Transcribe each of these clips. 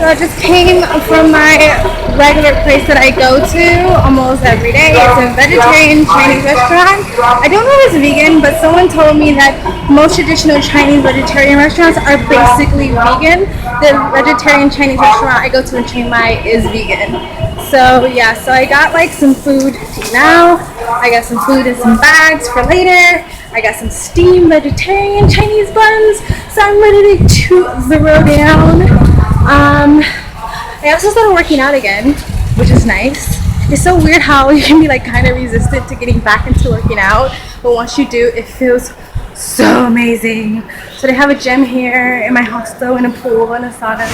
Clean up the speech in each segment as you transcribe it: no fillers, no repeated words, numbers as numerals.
So I just came from my regular place that I go to almost every day. It's a vegetarian Chinese restaurant. I don't know if it's vegan, but someone told me that most traditional Chinese vegetarian restaurants are basically vegan. The vegetarian Chinese restaurant I go to in Chiang Mai is vegan. So yeah, so I got like some food to eat now. I got some food in some bags for later. I got some steamed vegetarian Chinese buns. So I'm ready to zero down. I also started working out again, which is nice. It's so weird how you can be like kind of resistant to getting back into working out, but once you do, it feels so amazing. So they have a gym here in my hostel and a pool and a sauna.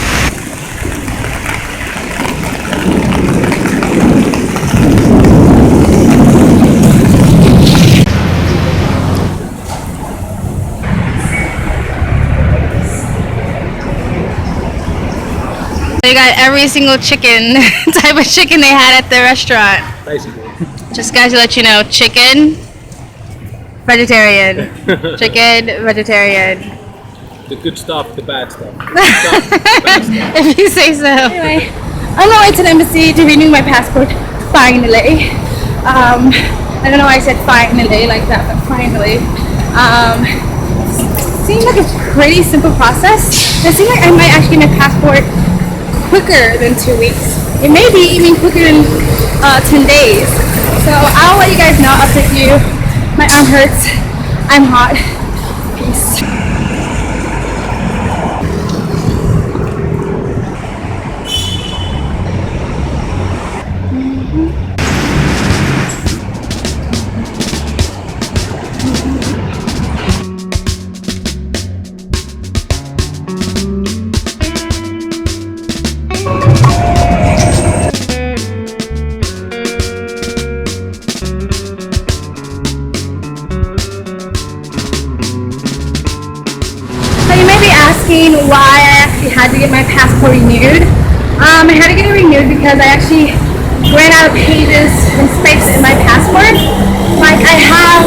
They got every single chicken type of chicken they had at the restaurant. Basically. Just guys to let you know, chicken, vegetarian. Chicken, vegetarian. The good stuff, the bad stuff. If you say so. Anyway, I'm on my way to the embassy to renew my passport, finally. I don't know why I said finally like that, but finally. Seemed like a pretty simple process. It seemed like I might actually get my passport quicker than 2 weeks. It may be even quicker than 10 days. So I'll let you guys know, update you. My arm hurts. I'm hot. Peace. Why I actually had to get my passport renewed. I had to get it renewed because I actually ran out of pages and space in my passport. Like I have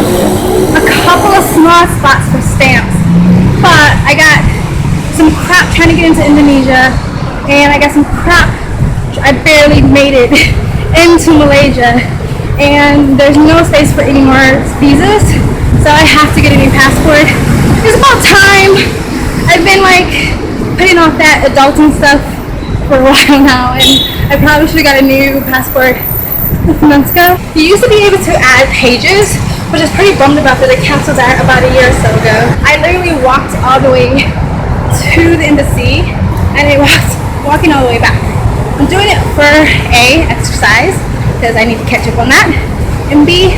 a couple of small spots for stamps, but I got some crap trying to get into Indonesia, and I got some crap, I barely made it into Malaysia, and there's no space for any more visas, so I have to get a new passport. It's about time. I've been like putting off that adulting stuff for a while now, and I probably should have got a new passport a few months ago. You used to be able to add pages, which is pretty bummed about that they canceled that about a year or so ago. I literally walked all the way to the embassy and I was walking all the way back. I'm doing it for A, exercise, because I need to catch up on that, and B,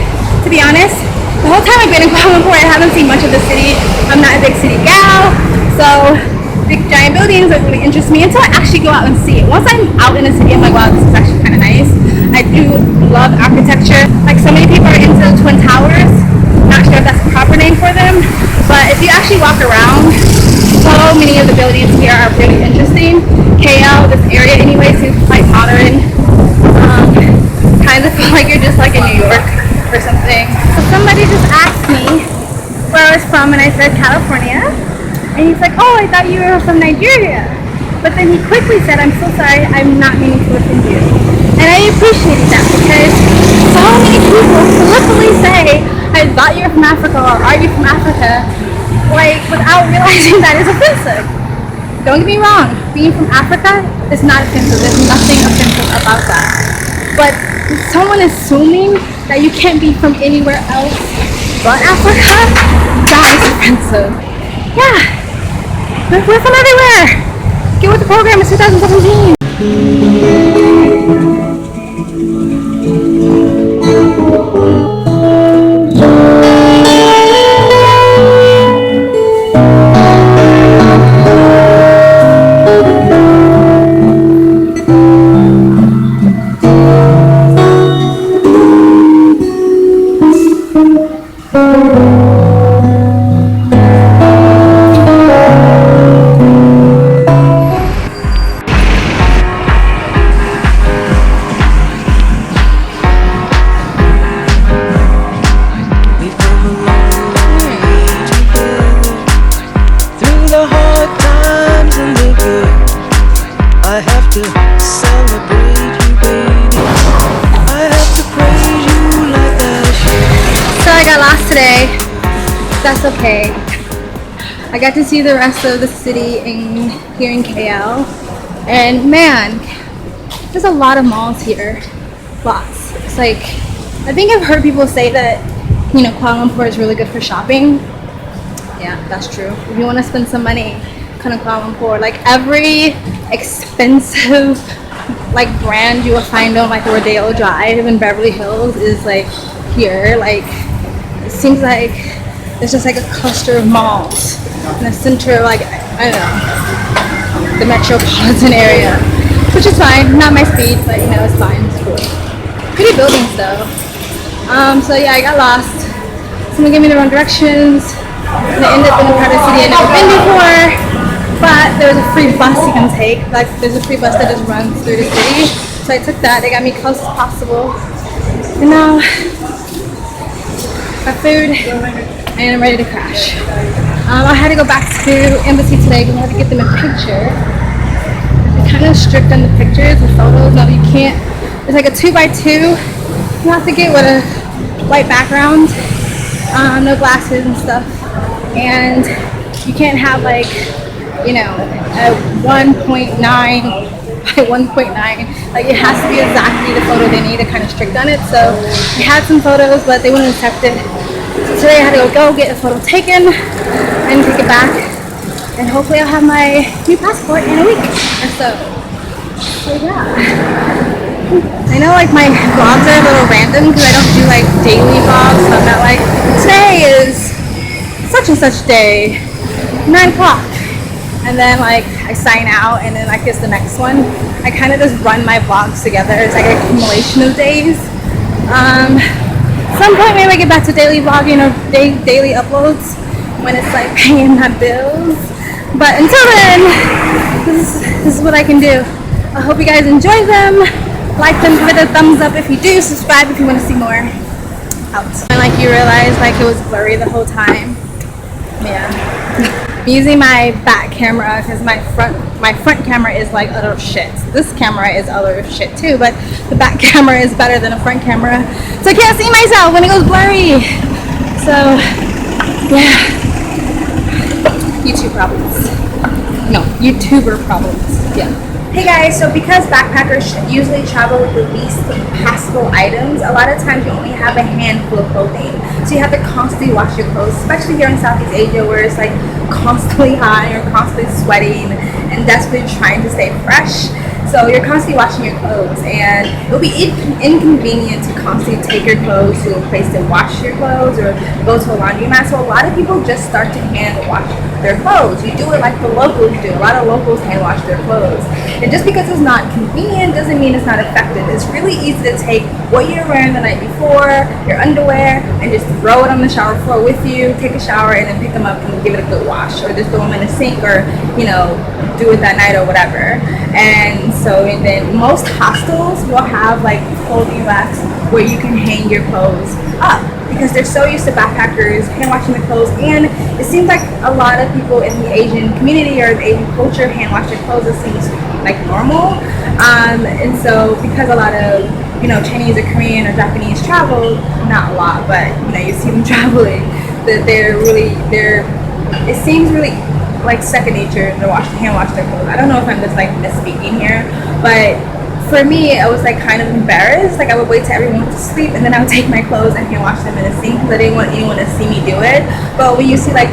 to be honest, the whole time I've been in Kuala Lumpur, I haven't seen much of the city. I'm not a big city gal, so big giant buildings don't really interest me until I actually go out and see it. Once I'm out in the city, I'm like, wow, this is actually kind of nice. I do love architecture. Like so many people are into the Twin Towers. Not sure if that's the proper name for them, but if you actually walk around, so many of the buildings here are really interesting. KL, this area anyway, seems quite modern. Kind of feel like you're just like in New York or something. So somebody just asked me where I was from, and I said California. And he's like, oh, I thought you were from Nigeria. But then he quickly said, I'm so sorry, I'm not meaning to offend you. And I appreciated that because so many people flippantly say, I thought you were from Africa, or are you from Africa? Like, without realizing that is offensive. Don't get me wrong, being from Africa is not offensive. There's nothing offensive about that. But someone assuming that you can't be from anywhere else but Africa, that is offensive. Yeah. We're from everywhere! Get with the program, it's 2017! We've come a long way together, through the hard times and the good. I have to celebrate you, baby. I have to praise you like I should. So I got lost today. That's okay. I got to see the rest of the city here in KL. And man, there's a lot of malls here. Lots. It's like, I think I've heard people say that, you know, Kuala Lumpur is really good for shopping. Yeah, that's true. If you want to spend some money, kind of Kuala Lumpur, like every expensive like brand you will find on like Rodeo Drive in Beverly Hills is like here. Like it seems like it's just like a cluster of malls in the center of like, I don't know, the metropolitan area, which is fine. Not my speed, but you know, it's fine. It's cool. Pretty buildings though. So yeah, I got lost. Someone gave me the wrong directions. And I ended up in a part of the city I've never been before. But there's a free bus you can take. Like there's a free bus that just runs through the city. So I took that. They got me close as possible. And now got food and I'm ready to crash. I had to go back to embassy today because I had to get them a picture. They're kind of strict on the pictures, the photos. No, you can't. It's like a 2x2. You have to get with a white background, no glasses and stuff, and you can't have like, you know, a 1.9 by 1.9. Like it has to be exactly the photo they need. They're kind of strict on it. So I had some photos, but they wouldn't accept it. So today I had to go get a photo taken and take it back, and hopefully I'll have my new passport in a week or so. So yeah. I know like my vlogs are a little random because I don't do like daily vlogs, so I'm not like, today is such and such day, 9 o'clock, and then like I sign out and then like it's the next one. I kind of just run my vlogs together. It's like an accumulation of days. Some point maybe I get back to daily vlogging or daily uploads when it's like paying my bills. But until then, this is what I can do. I hope you guys enjoy them. Like them, give it a thumbs up if you do, subscribe if you want to see more. Out. And like you realize like it was blurry the whole time. Yeah. I'm using my back camera because my front camera is like utter shit. This camera is utter shit too, but the back camera is better than a front camera. So I can't see myself when it goes blurry. So yeah. YouTube problems. No, YouTuber problems. Yeah. Hey guys, so because backpackers usually travel with the least passable items, a lot of times you only have a handful of clothing. So you have to constantly wash your clothes, especially here in Southeast Asia where it's like constantly hot and you're constantly sweating and desperately trying to stay fresh. So you're constantly washing your clothes, and it'll be inconvenient to constantly take your clothes to a place to wash your clothes or go to a laundromat. So a lot of people just start to hand wash their clothes. You do it like the locals do. A lot of locals hand wash their clothes. And just because it's not convenient doesn't mean it's not effective. It's really easy to take what you're wearing the night before, your underwear, and just throw it on the shower floor with you, take a shower, and then pick them up and give it a good wash, or just throw them in the sink, or you know, do it that night or whatever. And so, and then most hostels will have like clothing racks where you can hang your clothes up because they're so used to backpackers hand washing the clothes, and it seems like a lot of people in the Asian community or the Asian culture hand wash their clothes. It seems like normal, and so because a lot of, you know, Chinese or Korean or Japanese travel, not a lot, but you know, you see them traveling, that it seems really like second nature to hand wash their clothes. I don't know if I'm just like misspeaking here, but for me, I was like kind of embarrassed. Like I would wait till everyone went to sleep and then I would take my clothes and hand wash them in the sink because I didn't want anyone to see me do it. But when you see like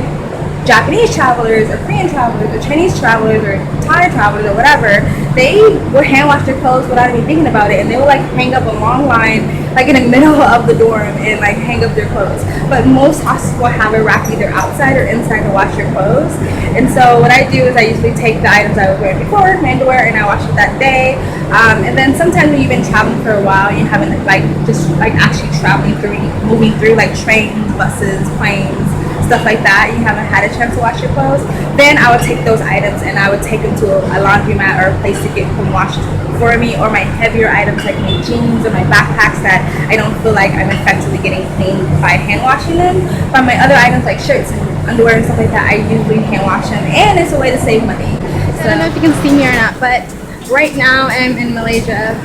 Japanese travelers or Korean travelers or Chinese travelers or Thai travelers or whatever, they would hand wash their clothes without even thinking about it, and they would like hang up a long line like in the middle of the dorm and like hang up their clothes. But most hostels will have a rack either outside or inside to wash your clothes. And so what I do is I usually take the items I was wearing before, my underwear, and I wash it that day. And then sometimes when you've been traveling for a while, you haven't like just like actually traveling through, moving through like trains, buses, planes, stuff like that, you haven't had a chance to wash your clothes, then I would take those items and I would take them to a laundromat or a place to get them washed for me, or my heavier items like my jeans or my backpacks that I don't feel like I'm effectively getting cleaned by hand washing them. But my other items like shirts and underwear and stuff like that, I usually hand wash them, and it's a way to save money. So I don't know if you can see me or not, but right now I'm in Malaysia.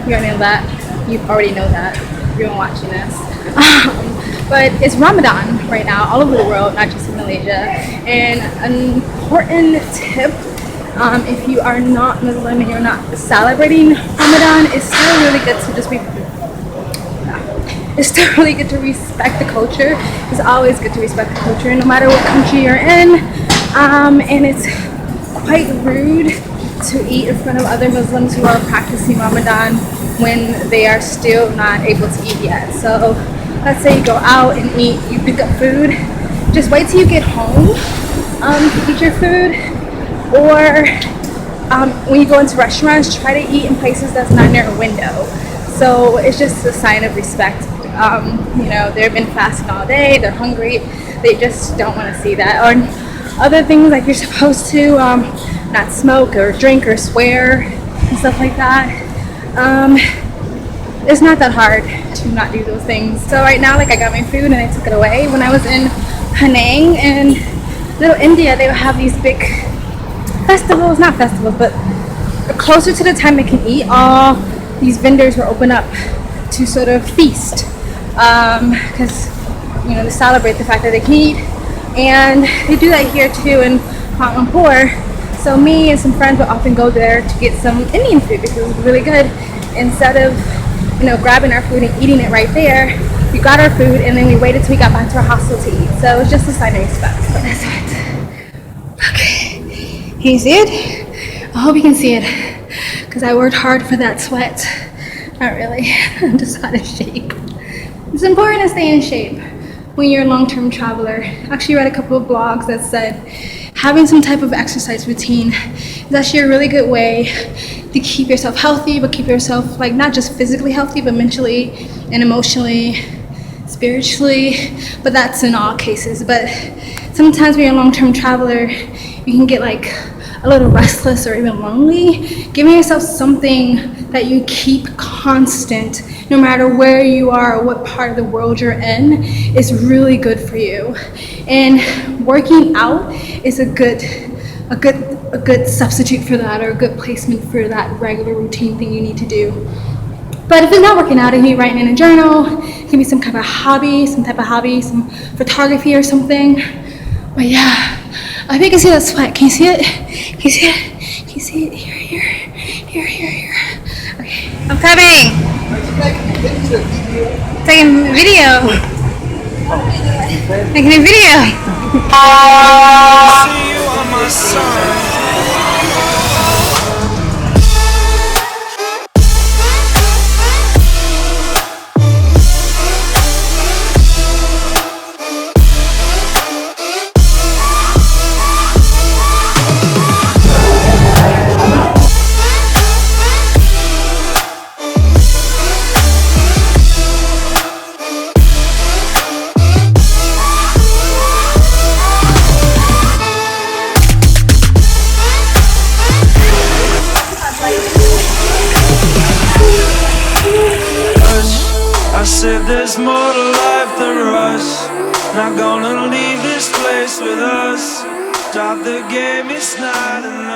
You already know that. You already know that. You're watching this. But it's Ramadan right now all over the world, not just in Malaysia. And an important tip, if you are not Muslim and you're not celebrating Ramadan, it's still really good to just it's still really good to respect the culture. It's always good to respect the culture, no matter what country you're in. And it's quite rude to eat in front of other Muslims who are practicing Ramadan when they are still not able to eat yet. So let's say you go out and eat, you pick up food, just wait till you get home to eat your food. Or when you go into restaurants, try to eat in places that's not near a window. So it's just a sign of respect. You know, they've been fasting all day, they're hungry, they just don't want to see that. Or other things like you're supposed to not smoke or drink or swear and stuff like that. It's not that hard to not do those things. So right now, like I got my food and I took it away. When I was in Penang and Little India, they would have these big festivals, not festivals, but closer to the time they can eat, all these vendors were open up to sort of feast. Because, you know, to celebrate the fact that they can eat. And they do that here too in Kuala Lumpur. So me and some friends would often go there to get some Indian food because it was really good. Instead of, you know, grabbing our food and eating it right there, we got our food and then we waited till we got back to our hostel to eat. So it was just a sign of respect. So that's it. Okay. Can you see it? I hope you can see it. Because I worked hard for that sweat. Not really. I'm just out of shape. It's important to stay in shape when you're a long-term traveler. I actually read a couple of blogs that said having some type of exercise routine is actually a really good way to keep yourself healthy, but keep yourself like not just physically healthy, but mentally and emotionally, spiritually. But that's in all cases. But sometimes when you're a long-term traveler, you can get like a little restless or even lonely. Giving yourself something that you keep constant, no matter where you are or what part of the world you're in, is really good for you. And working out is a good substitute for that, or a good placement for that regular routine thing you need to do. But if it's not working out, it can be writing in a journal, it can be some type of hobby, some photography or something. But yeah, I think you can see that sweat. Can you see it? Can you see it? Can you see it? Here. Okay, I'm coming. Taking a video. Making a video. See you on my son. There's more to life than rush. Not gonna leave this place with us. Drop the game, it's not enough.